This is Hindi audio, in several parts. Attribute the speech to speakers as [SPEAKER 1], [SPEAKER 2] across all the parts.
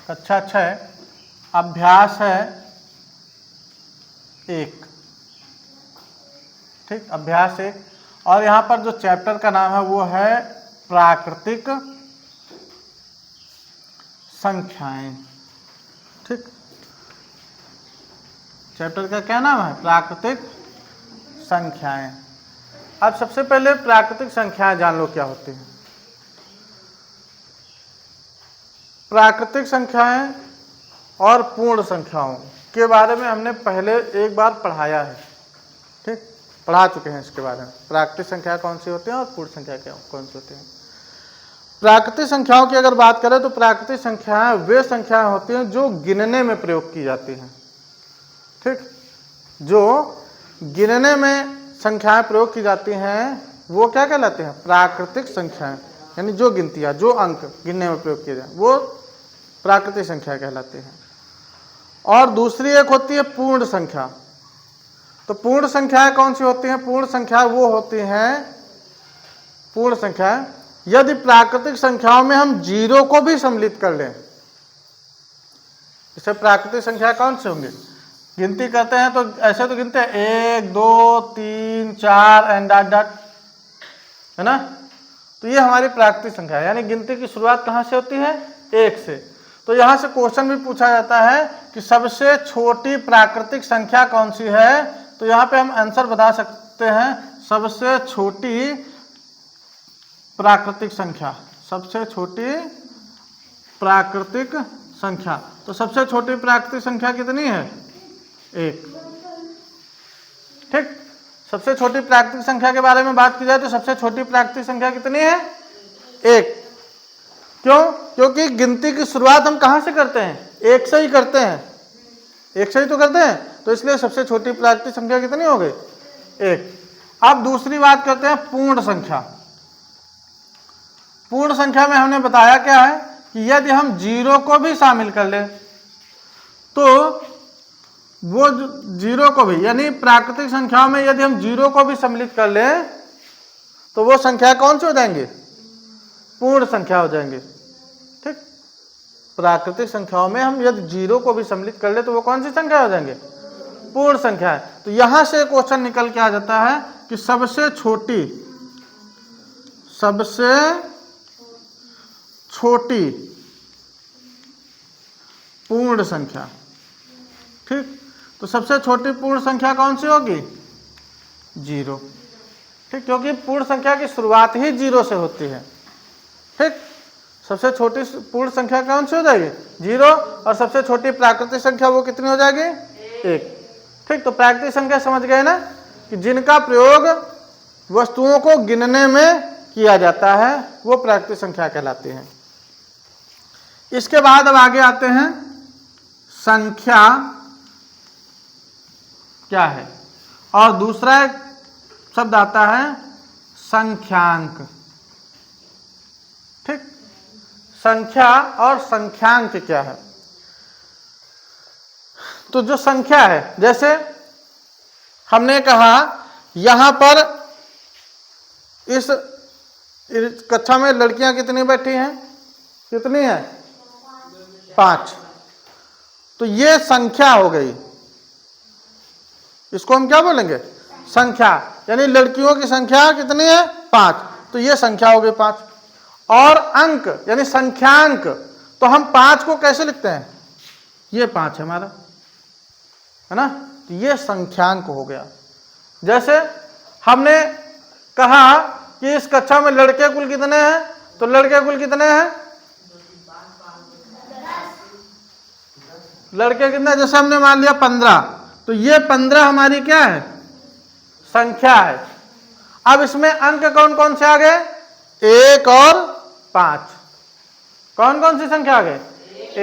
[SPEAKER 1] कक्षा 6 अभ्यास है 1। ठीक, अभ्यास 1। और यहाँ पर जो चैप्टर का नाम है वो है प्राकृतिक संख्याएं। ठीक, चैप्टर का क्या नाम है? प्राकृतिक संख्याएं। अब सबसे पहले प्राकृतिक संख्याएं जान लो क्या होती हैं। प्राकृतिक संख्याएं और पूर्ण संख्याओं के बारे में हमने पहले एक बार पढ़ाया है। ठीक, पढ़ा चुके हैं इसके बारे में, प्राकृतिक संख्या कौन सी होती हैं और पूर्ण संख्या कौन सी होती हैं। प्राकृतिक संख्याओं की अगर बात करें तो प्राकृतिक संख्याएं वे संख्याएं होती हैं जो गिनने में प्रयोग की जाती हैं। ठीक, जो गिनने में संख्याएं प्रयोग की जाती हैं वो क्या कहलाते हैं? प्राकृतिक संख्याएं। यानी जो गिनतियां, जो अंक गिनने में प्रयोग किए जाए वो प्राकृतिक संख्या कहलाती हैं। और दूसरी एक होती है पूर्ण संख्या। तो पूर्ण संख्याएं कौन सी होती हैं? पूर्ण संख्या वो होती हैं, पूर्ण संख्याएं यदि प्राकृतिक संख्याओं में हम जीरो को भी सम्मिलित कर लें। इसे प्राकृतिक संख्या कौन से होंगे? गिनती करते हैं तो ऐसे तो गिनते हैं 1 2 3 4 एंड डॉट डॉट, है ना। तो ये हमारी प्राकृतिक संख्या है। यानी गिनती की शुरुआत कहाँ से होती है? 1 से। तो यहाँ से क्वेश्चन भी पूछा जाता है कि सबसे छोटी प्राकृतिक संख्या कौन सी है। तो यहाँ पे हम आंसर बता सकते हैं, सबसे छोटी प्राकृतिक संख्या, सबसे छोटी प्राकृतिक संख्या। तो सबसे छोटी प्राकृतिक संख्या कितनी है? 1। ठीक, सबसे छोटी प्राकृतिक संख्या के बारे में बात की जाए तो सबसे छोटी प्राकृतिक संख्या कितनी है? 1। क्यों? क्योंकि गिनती की शुरुआत हम कहां से करते हैं? 1 से ही करते हैं, 1 से ही तो करते हैं। तो इसलिए सबसे छोटी प्राकृतिक संख्या कितनी हो गई? 1। अब दूसरी बात करते हैं पूर्ण संख्या। पूर्ण संख्या में हमने बताया क्या है कि यदि हम जीरो को भी शामिल कर लें तो वो जीरो को भी, यानी प्राकृतिक संख्याओं में यदि हम जीरो को भी सम्मिलित कर लें तो वो संख्या कौन सी हो जाएंगे? पूर्ण संख्या हो जाएंगे। ठीक, प्राकृतिक संख्याओं में हम यदि जीरो को भी सम्मिलित कर ले तो वो कौन सी संख्या हो जाएंगे? पूर्ण संख्या है। तो यहां से क्वेश्चन निकल के आ जाता है कि सबसे छोटी पूर्ण संख्या। ठीक, तो सबसे छोटी पूर्ण संख्या कौन सी होगी? 0। ठीक, क्योंकि पूर्ण संख्या की शुरुआत ही 0 से होती है। ठीक, सबसे छोटी पूर्ण संख्या कौन सी हो जाएगी? 0। और सबसे छोटी प्राकृतिक संख्या वो कितनी हो जाएगी? 1। ठीक, तो प्राकृतिक संख्या समझ गए ना कि जिनका प्रयोग वस्तुओं को गिनने में किया जाता है वो प्राकृतिक संख्या कहलाती है। इसके बाद अब आगे आते हैं संख्या क्या है, और दूसरा एक शब्द आता है संख्यांक। ठीक, संख्या और संख्यांक क्या है? तो जो संख्या है, जैसे हमने कहा यहां पर इस कक्षा में लड़कियां कितनी बैठी हैं? कितनी है? 5। तो ये संख्या हो गई, इसको हम क्या बोलेंगे? संख्या। यानी लड़कियों की संख्या कितनी है? 5। तो ये संख्या हो गई 5। और अंक यानी संख्यांक, तो हम 5 को कैसे लिखते हैं? ये 5 है हमारा, है ना। तो ये संख्यांक हो गया। जैसे हमने कहा कि इस कक्षा में लड़के कुल कितने हैं? तो लड़के कुल कितने हैं? लड़के कितने? जैसे हमने मान लिया 15। तो ये 15 हमारी क्या है? संख्या है। अब इसमें अंक कौन कौन से आ गए? 1 और 5। कौन कौन सी संख्या आ गए?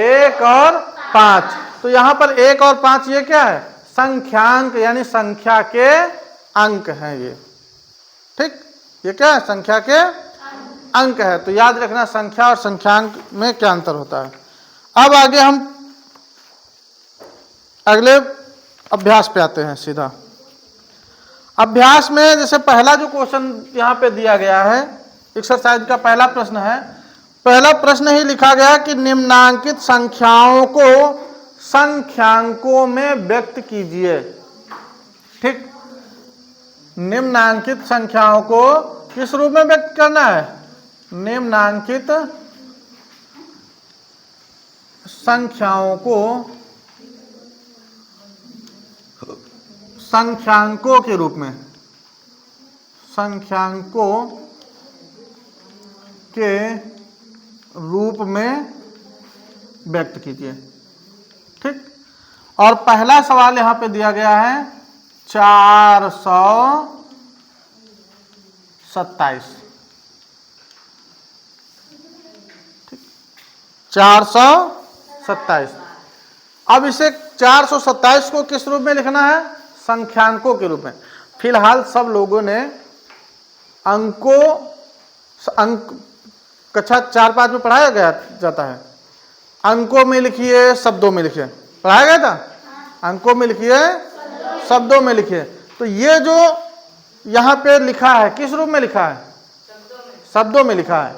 [SPEAKER 1] 1 और 5। तो यहां पर 1 और 5 ये क्या है? संख्यांक, यानी संख्या के अंक हैं ये। ठीक, ये क्या है? संख्या के अंक है। तो याद रखना संख्या और संख्यांक में क्या अंतर होता है। अब आगे हम अगले अभ्यास पे आते हैं सीधा। अभ्यास में जैसे पहला जो क्वेश्चन यहाँ पे दिया गया है, एक्सरसाइज का पहला प्रश्न है, पहला प्रश्न ही लिखा गया कि निम्नांकित संख्याओं को संख्यांकों में व्यक्त कीजिए। ठीक, निम्नांकित संख्याओं को किस रूप में व्यक्त करना है? निम्नांकित संख्याओं को संख्यांकों के रूप में, संख्यांकों के रूप में व्यक्त कीजिए। ठीक, और पहला सवाल यहां पे दिया गया है 427। ठीक, 427। अब इसे 427 को किस रूप में लिखना है? संख्यांकों के रूप में। फिलहाल सब लोगों ने अंक कक्षा 4-5 में पढ़ाया गया जाता है। अंकों में लिखिए, शब्दों में लिखिए, पढ़ाया गया था। अंकों में लिखिए, शब्दों में लिखिए। तो ये जो यहाँ पे लिखा है किस रूप में लिखा है? शब्दों में लिखा है।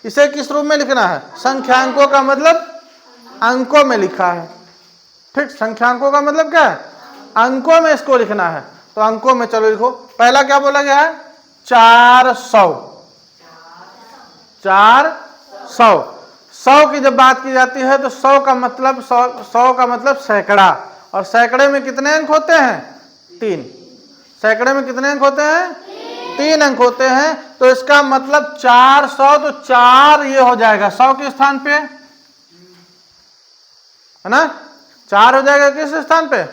[SPEAKER 1] इसे किस रूप में लिखना है? संख्यांकों का मतलब अंकों में लिखा है। ठीक, संख्यांकों का मतलब क्या है? अंकों में इसको लिखना है। तो अंकों में चलो लिखो। पहला क्या बोला गया है? 400। 100 की जब बात की जाती है तो 100 का मतलब सैकड़ा। और सैकड़े में कितने अंक होते हैं? 3। सैकड़े में कितने अंक होते हैं? 3 अंक होते हैं। तो इसका मतलब 400, तो 4 ये हो जाएगा 100 के स्थान पे, है ना? 4 हो जाएगा किस स्थान पे?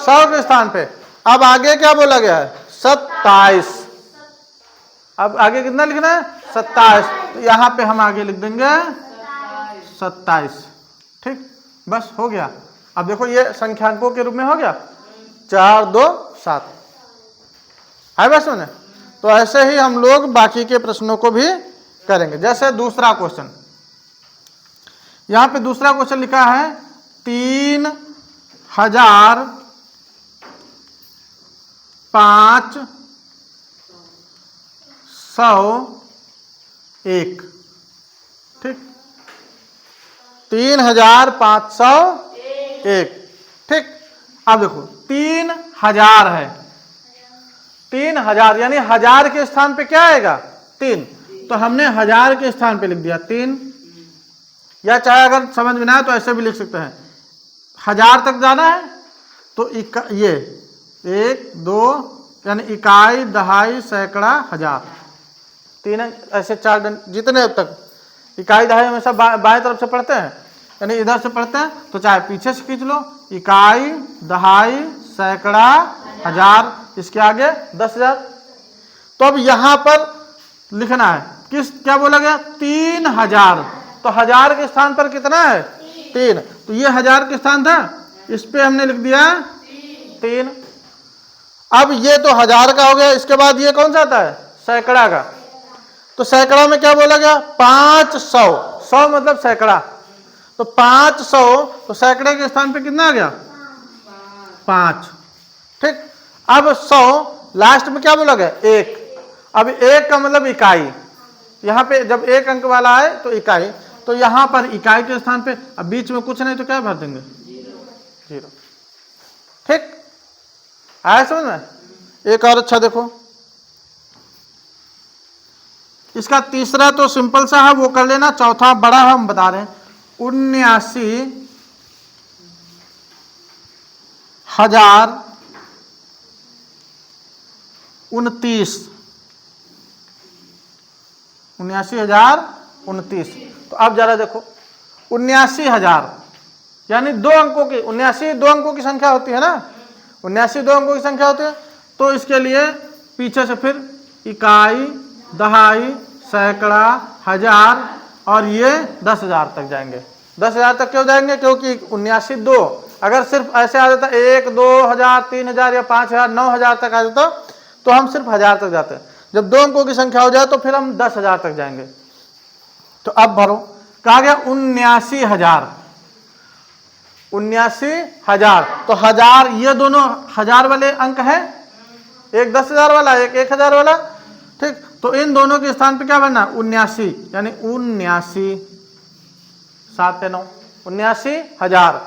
[SPEAKER 1] 100 के स्थान पे। अब आगे क्या बोला गया है? 27। अब आगे कितना लिखना है? 27। तो यहां पे हम आगे लिख देंगे 27। ठीक, बस हो गया। अब देखो ये संख्यांकों के रूप में हो गया। 4, 2, 7 है बस में। तो ऐसे ही हम लोग बाकी के प्रश्नों को भी करेंगे। जैसे दूसरा क्वेश्चन, यहां पे दूसरा क्वेश्चन लिखा है 3501। ठीक, 3501। ठीक, अब देखो 3000 है। 3000 यानी 1000 के स्थान पे क्या आएगा? 3। तो हमने 1000 के स्थान पे लिख दिया 3। या चाहे अगर समझ में ना आए तो ऐसे भी लिख सकते हैं। 1000 तक जाना है तो ये 1, 2 यानी इकाई, दहाई, सैकड़ा, हजार, 3 ऐसे 4 जितने अब तक। इकाई दहाई हमेशा बाएं तरफ से पढ़ते हैं, यानी इधर से पढ़ते हैं। तो चाहे पीछे से खींच लो, इकाई, दहाई, सैकड़ा, हजार, इसके आगे 10,000। तो अब यहां पर लिखना है क्या बोला गया? 3000। तो 1000 के स्थान पर कितना है? 3। तो ये 1000 के स्थान था, इस पे हमने लिख दिया 3। अब ये तो 1000 का हो गया। इसके बाद ये कौन सा आता है? सैकड़ा का। तो सैकड़ा में क्या बोला गया? 500। 100 मतलब सैकड़ा। तो 500, तो सैकड़े के स्थान पे कितना आ गया? 5। ठीक, अब 100 लास्ट में क्या बोला गया? 1। अब 1 का मतलब इकाई। यहां पे जब 1 अंक वाला आए तो इकाई। तो यहां पर इकाई के स्थान पे अब बीच में कुछ नहीं तो क्या भर देंगे? 0। ठीक, आया समझ में? एक और अच्छा देखो, इसका तीसरा तो सिंपल सा है, वो कर लेना। चौथा बड़ा है, हम बता रहे हैं 79,029। 79,029। तो अब जरा देखो 79,000 यानी 2 अंकों की, 79 2 अंकों की संख्या होती है ना? 79 2 अंकों की संख्या होती है। तो इसके लिए पीछे से फिर इकाई, दहाई, सैकड़ा, हजार और ये 10,000 तक जाएंगे। 10,000 तक क्यों जाएंगे? क्योंकि 79 2 अगर सिर्फ ऐसे आ जाता 1, 2,000, 3,000 या 5,000, 9,000 तक आ जाता तो हम सिर्फ 1000 तक जाते हैं। जब 2 अंकों की संख्या हो जाए तो फिर हम 10,000 तक जाएंगे। तो अब भरो, कहा गया 79,000। 79,000। तो 1000, ये दोनों 1000 वाले अंक हैं, एक 10,000 वाला, एक 1,000 वाला। ठीक, तो इन दोनों के स्थान पे क्या बनना, 79, यानी 79, 7 79,000।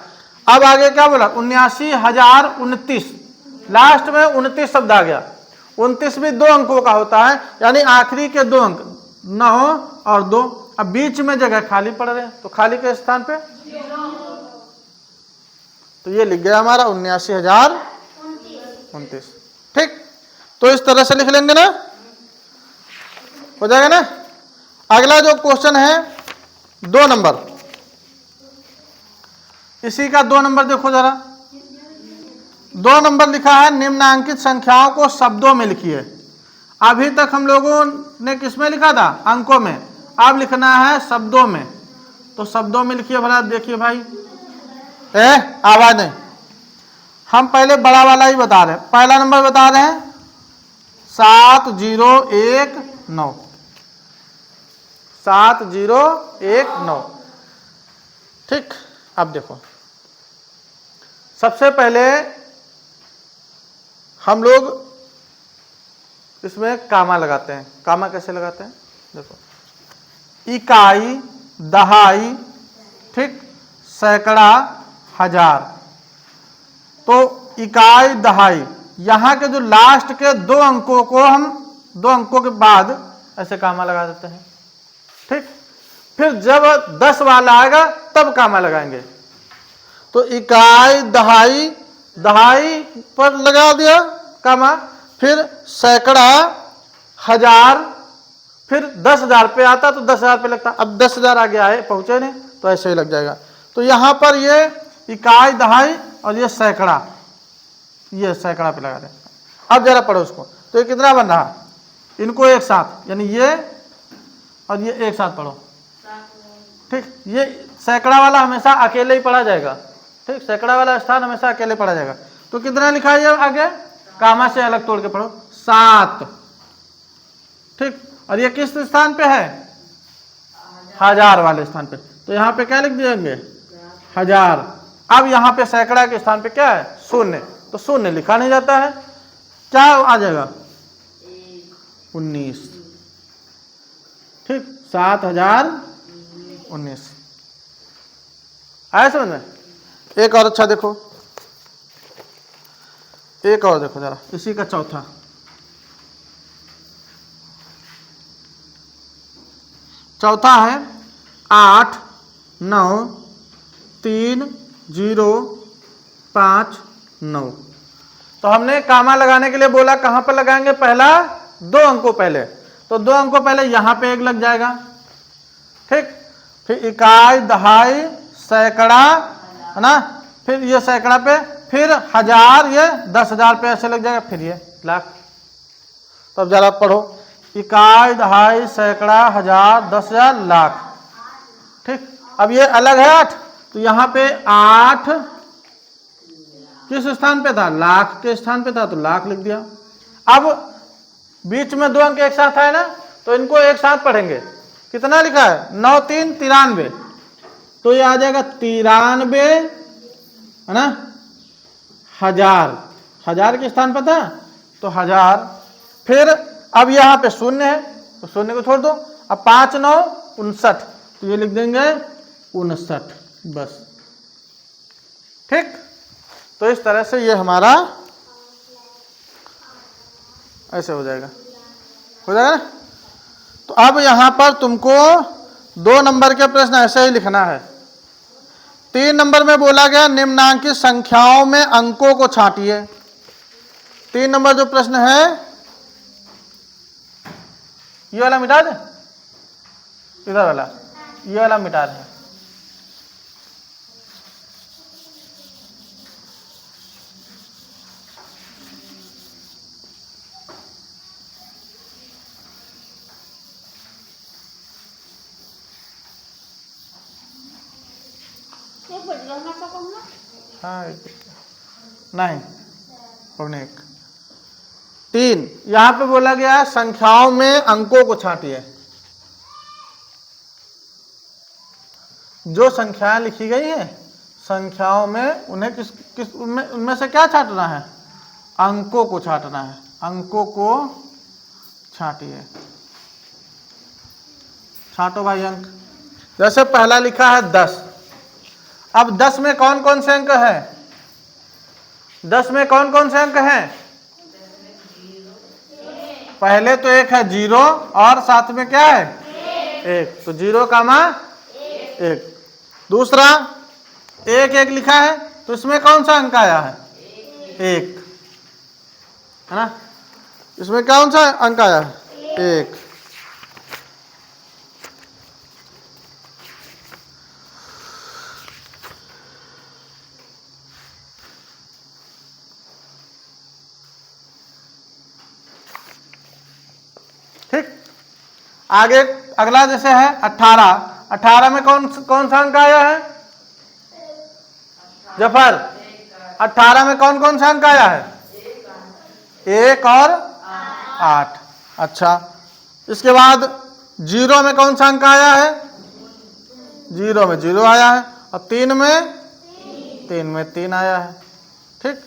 [SPEAKER 1] अब आगे क्या बोला, 79,029, लास्ट में 29 शब्द आ गया। 29 भी 2 अंकों का होता है, यानी आखिरी के 2 अंक 9 और 2। अब बीच में जगह खाली पड़ रहे हैं, तो खाली के स्थान पे तो ये लिख गया हमारा 79,029। ठीक, तो इस तरह से लिख लेंगे ना, हो जाएगा ना। अगला जो क्वेश्चन है 2 नंबर, इसी का 2 नंबर देखो जरा। 2 नंबर लिखा है निम्नांकित संख्याओं को शब्दों में लिखिए। अभी तक हम लोगों ने किसमें लिखा था, अंकों में, अब लिखना है शब्दों में। तो शब्दों में लिखिए भला, देखिए भाई, आवाज नहीं, हम पहले बड़ा वाला ही बता रहे हैं। पहला नंबर बता रहे हैं 7019, 7019। ठीक, अब देखो, सबसे पहले हम लोग इसमें कामा लगाते हैं। कामा कैसे लगाते हैं, देखो, इकाई, दहाई, ठीक, सैकड़ा, हजार। तो इकाई, दहाई, यहां के जो लास्ट के 2 अंकों को हम 2 अंकों के बाद ऐसे कामा लगा देते हैं। ठीक, फिर जब 10 वाला आएगा तब कामा लगाएंगे। तो इकाई, दहाई, दहाई पर लगा दिया कामा, फिर सैकड़ा, हजार, फिर 10,000 पे आता तो 10,000 पे लगता। अब 10,000 आ गया है, पहुंचे नहीं, तो ऐसे ही लग जाएगा। तो यहां पर ये इकाई, दहाई और ये सैकड़ा, ये सैकड़ा पे लगा दें। अब जरा पढ़ो उसको, तो ये कितना बन रहा, इनको एक साथ, यानी ये और ये एक साथ पढ़ो। ठीक, ये सैकड़ा वाला हमेशा अकेले ही पढ़ा जाएगा। ठीक, सैकड़ा वाला स्थान हमेशा अकेले पढ़ा जाएगा। तो कितना लिखा है आगे, कामा से अलग तोड़ के पढ़ो, 7। ठीक, और ये किस स्थान पे है, हजार वाले स्थान पे। तो यहाँ पे क्या लिख देंगे, 1000। अब यहाँ पे सैकड़ा के स्थान पे क्या है, 0, तो 0 लिखा नहीं जाता है, क्या आ जाएगा, 19। ठीक, 7019 आया समझ में। एक और अच्छा देखो, एक और देखो जरा, इसी का चौथा, चौथा है 89305 तो हमने कामा लगाने के लिए बोला, कहां पर लगाएंगे, पहला 2 अंकों पहले, तो 2 अंकों पहले यहां पे 1 लग जाएगा। ठीक, फिर इकाई, दहाई, सैकड़ा, है ना, फिर ये सैकड़ा पे, फिर हजार, ये 10,000 पे ऐसे लग जाएगा, फिर ये लाख। तब जरा पढ़ो, इकाई, दहाई, सैकड़ा, हजार, 10,000, लाख। ठीक, अब ये अलग है 8, तो यहां पे 8 किस स्थान पे था, लाख के स्थान पे था, तो लाख लिख दिया। अब बीच में 2 अंक एक साथ है ना, तो इनको एक साथ पढ़ेंगे। कितना लिखा है, 9 3 93, तो ये आ जाएगा 93, है ना, हजार, हजार के स्थान पर था तो 1000। फिर अब यहाँ पे 0 है, तो 0 को छोड़ दो। अब 5 9 59, तो ये लिख देंगे 59 बस। ठीक, तो इस तरह से ये हमारा ऐसे हो जाएगा, हो जाएगा ना। तो अब यहां पर तुमको 2 नंबर के प्रश्न ऐसे ही लिखना है। 3 नंबर में बोला गया निम्नांकित संख्याओं में अंकों को छांटिए। 3 नंबर जो प्रश्न है, ये वाला मिटा दे, इधर वाला, ये वाला मिटा दे। हाँ, नहीं, 3 यहां पे बोला गया संख्याओं में अंकों को छांटिए। जो संख्याएं लिखी गई है संख्याओं में, उन्हें किस उनमें से क्या छांटना है, अंकों को छांटना है। अंकों को छांटिए। छांटो भाई अंक। जैसे पहला लिखा है 10। अब 10 में कौन कौन से अंक हैं? 10 में कौन कौन से अंक हैं? पहले तो एक है 0 और साथ में क्या है? 1। तो 0 का मान 1। दूसरा 1 1 लिखा है, तो इसमें कौन सा अंक आया है? 1, है ना? इसमें कौन सा अंक आया है? 1। ठीक। आगे अगला जैसे है 18। 18 में कौन कौन सा अंक आया है? जफर, 18 में कौन कौन सा अंक आया है? 1 और 8। अच्छा, इसके बाद 0 में कौन सा अंक आया है? 0 में 0 आया है, और 3 में 3 आया है। ठीक।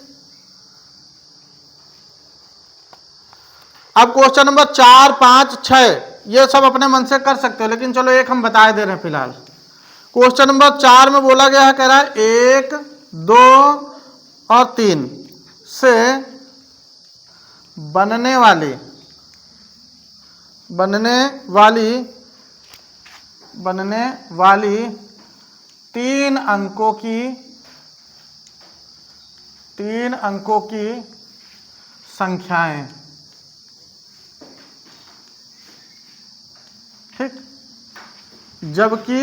[SPEAKER 1] अब क्वेश्चन नंबर 4 5 6 ये सब अपने मन से कर सकते हो, लेकिन चलो एक हम बता दे रहे हैं फिलहाल। क्वेश्चन नंबर 4 में बोला गया है, कह रहा है 1 2 और 3 से बनने वाली 3 अंकों की संख्याएं। ठीक। जबकि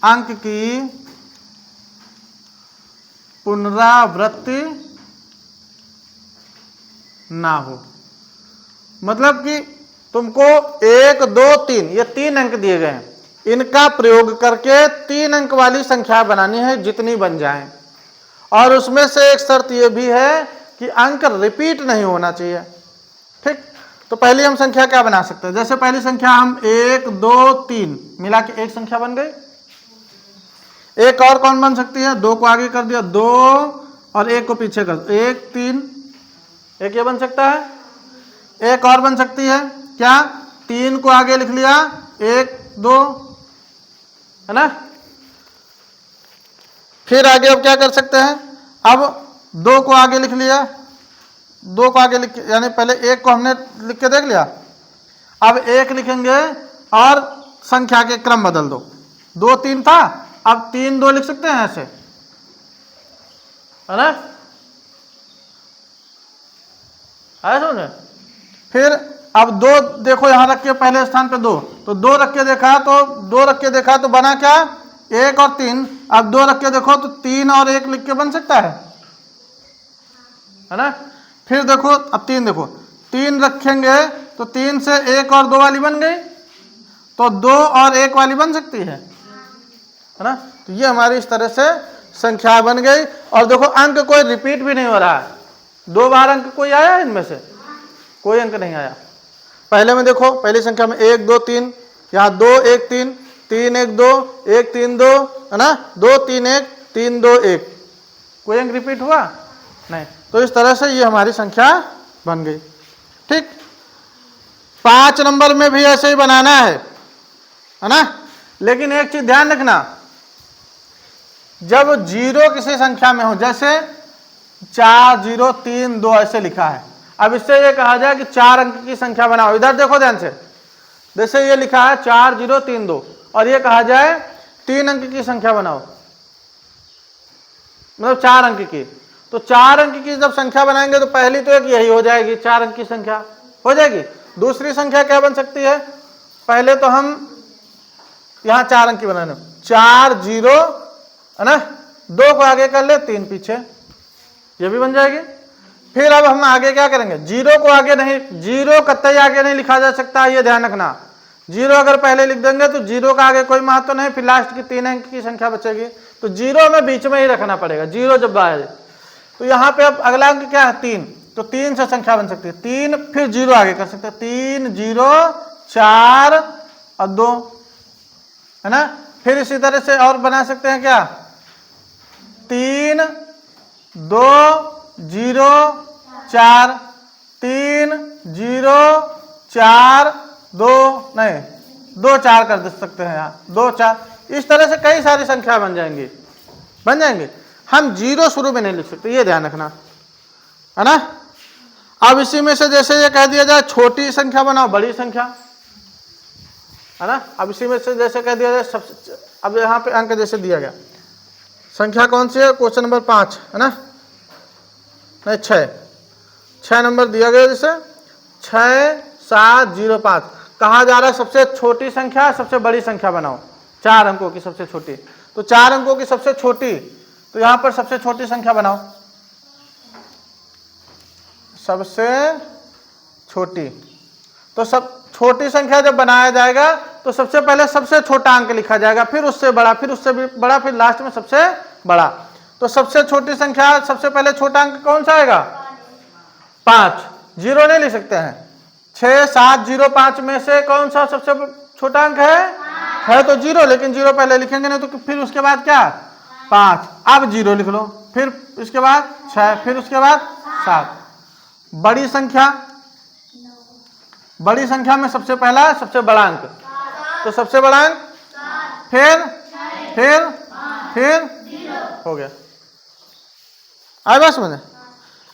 [SPEAKER 1] अंक की पुनरावृत्ति ना हो। मतलब कि तुमको 1 2 3 ये 3 अंक दिए गए हैं, इनका प्रयोग करके 3 अंक वाली संख्या बनानी है, जितनी बन जाएं। और उसमें से एक शर्त यह भी है कि अंक रिपीट नहीं होना चाहिए। ठीक। तो पहली हम संख्या क्या बना सकते हैं? जैसे पहली संख्या हम 1 2 3 मिला के एक संख्या बन गई। एक और कौन बन सकती है? 2 को आगे कर दिया 2 और 1 को पीछे कर 1 3, एक ये बन सकता है। एक और बन सकती है क्या? 3 को आगे लिख लिया 1 2, है ना? फिर आगे अब क्या कर सकते हैं? अब 2 को आगे लिख लिया, 2 को आगे लिख, यानी पहले 1 को हमने लिख के देख लिया, अब 1 लिखेंगे और संख्या के क्रम बदल दो। 2 3 था, अब 3 2 लिख सकते हैं ऐसे, है ना? है समझे? फिर अब 2 देखो यहां रख के पहले स्थान पे 2, तो 2 रख के देखा तो बना क्या? 1 और 3। अब 2 रख के देखो तो 3 और 1 लिख के बन सकता है ना? फिर देखो अब 3 देखो, 3 रखेंगे तो 3 से 1 और 2 वाली बन गई, तो 2 और 1 वाली बन सकती है ना? तो ये हमारी इस तरह से संख्या बन गई। और देखो अंक कोई रिपीट भी नहीं हो रहा है, 2 बार अंक कोई आया इनमें से? कोई अंक नहीं आया। पहले में देखो, पहली संख्या में 1 2 3, यहाँ 2 1 3 3 1 2 1 3 2, है ना? 2 3 1 3 2 1, कोई अंक रिपीट हुआ नहीं। तो इस तरह से ये हमारी संख्या बन गई। ठीक। 5 नंबर में भी ऐसे ही बनाना है ना? लेकिन एक चीज ध्यान रखना, जब 0 किसी संख्या में हो, जैसे 4 0 3 2 ऐसे लिखा है, अब इससे ये कहा जाए कि 4 अंक की संख्या बनाओ। इधर देखो ध्यान से, जैसे ये लिखा है 4 0 3 2 और ये कहा जाए 3 अंक की संख्या बनाओ, मतलब 4 अंक की, तो 4 अंक की जब संख्या बनाएंगे तो पहली तो एक यही हो जाएगी, 4 अंक की संख्या हो जाएगी। दूसरी संख्या क्या बन सकती है? पहले तो हम यहां 4 अंक की बनाने, 4 0, है ना? 2 को आगे कर ले, 3 पीछे, ये भी बन जाएगी। फिर अब हम आगे क्या करेंगे? 0 को आगे नहीं, 0 कतई आगे नहीं लिखा जा सकता, ये ध्यान रखना। 0 अगर पहले लिख देंगे तो 0 का आगे कोई महत्व नहीं, फिर लास्ट की 3 अंक की संख्या बचेगी, तो 0 में बीच में ही रखना पड़ेगा, 0 जब आए। तो यहाँ पे अब अगला अंक क्या है? 3, तो 3 से संख्या बन सकती है 3, फिर 0 आगे कर सकते हैं, 3 0 4 और 2, है ना? फिर इसी तरह से और बना सकते हैं क्या? 3 2 0 4, 3 0 4 2 नहीं 2 4 कर दे सकते हैं यहाँ, 2 4, इस तरह से कई सारी संख्या बन जाएंगी, बन जाएंगे। हम 0 शुरू में नहीं लिख सकते, ये ध्यान रखना है ना। अब इसी में से जैसे ये कह दिया जाए छोटी संख्या बनाओ बड़ी संख्या, है ना। अब इसी में से जैसे कह दिया जाए सबसे, अब यहाँ पे अंक जैसे दिया गया, संख्या कौन सी है, क्वेश्चन नंबर 5 है ना, नहीं 6 नंबर दिया गया, जैसे 6705 कहा जा रहा है सबसे छोटी संख्या सबसे बड़ी संख्या बनाओ, 4 अंकों की सबसे छोटी। तो 4 अंकों की सबसे छोटी, तो यहां पर सबसे छोटी संख्या बनाओ, सबसे छोटी। तो सब छोटी संख्या जब बनाया जाएगा तो सबसे पहले सबसे छोटा अंक लिखा जाएगा, फिर उससे बड़ा, फिर उससे भी बड़ा, फिर लास्ट में सबसे बड़ा। तो सबसे छोटी संख्या सबसे पहले छोटा अंक कौन सा आएगा, 5, 0 नहीं लिख सकते हैं। 6705 में से कौन सा सबसे छोटा अंक है तो 0, लेकिन 0 पहले लिखेंगे नहीं तो फिर उसके बाद क्या, 5, अब 0 लिख लो, फिर इसके बाद 6, फिर उसके बाद 7। बड़ी संख्या में सबसे पहला सबसे बड़ा अंक, तो सबसे बड़ा अंक फिर हो गया। आए बात समझे।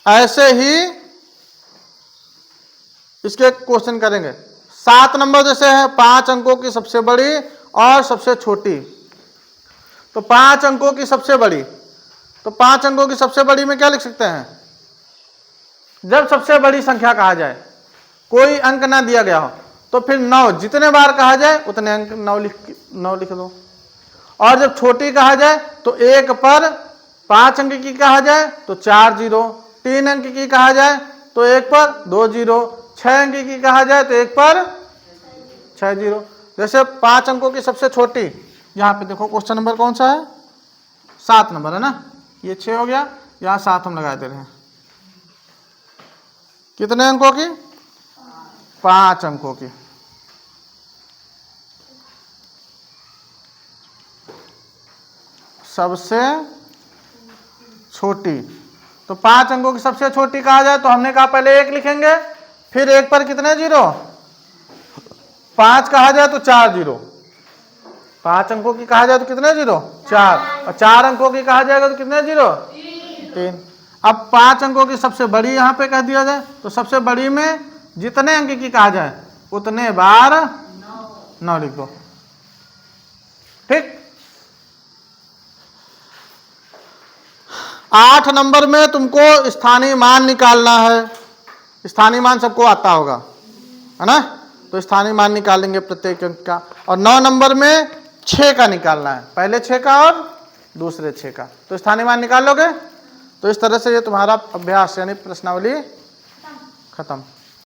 [SPEAKER 1] ऐसे ही इसके क्वेश्चन करेंगे। 7 नंबर जैसे है 5 अंकों की सबसे बड़ी और सबसे छोटी, तो 5 अंकों की सबसे बड़ी, तो 5 अंकों की सबसे बड़ी में क्या लिख सकते हैं, जब सबसे बड़ी संख्या कहा जाए, कोई अंक ना दिया गया हो, तो फिर 9 जितने बार कहा जाए उतने अंक 9 लिख दो। और जब छोटी कहा जाए तो 1 पर 5 अंक की कहा जाए तो 4 0, 3 अंक की कहा जाए तो 1 पर 2 0, 6 अंक की कहा जाए तो 1 पर 6 0। जैसे 5 अंकों की सबसे छोटी, यहाँ पे देखो क्वेश्चन नंबर कौन सा है, 7 नंबर है ना, ये 6 हो गया, यहाँ 7 हम लगा दे रहे हैं। कितने अंकों की, 5 अंकों की। सबसे छोटी, तो 5 अंकों की सबसे छोटी कहा जाए तो हमने कहा पहले 1 लिखेंगे, फिर 1 पर कितने 0, 5 कहा जाए तो 4 0, 5 अंकों की कहा जाए तो कितने 0, 4, और 4 अंकों की कहा जाएगा तो कितने 0, 3। अब 5 अंकों की सबसे बड़ी यहां पे कह दिया जाए, तो सबसे बड़ी में जितने अंक की कहा जाए उतने बार 9 लिख दो, ठीक। 8 नंबर में तुमको स्थानीय मान निकालना है, स्थानीय मान सबको आता होगा, है ना, तो स्थानीय मान निकालेंगे प्रत्येक अंक का। और 9 नंबर में 6 का निकालना है, पहले 6 का और दूसरे 6 का, तो स्थानीय मान निकाल लोगे। तो इस तरह से ये तुम्हारा अभ्यास यानी प्रश्नावली खत्म।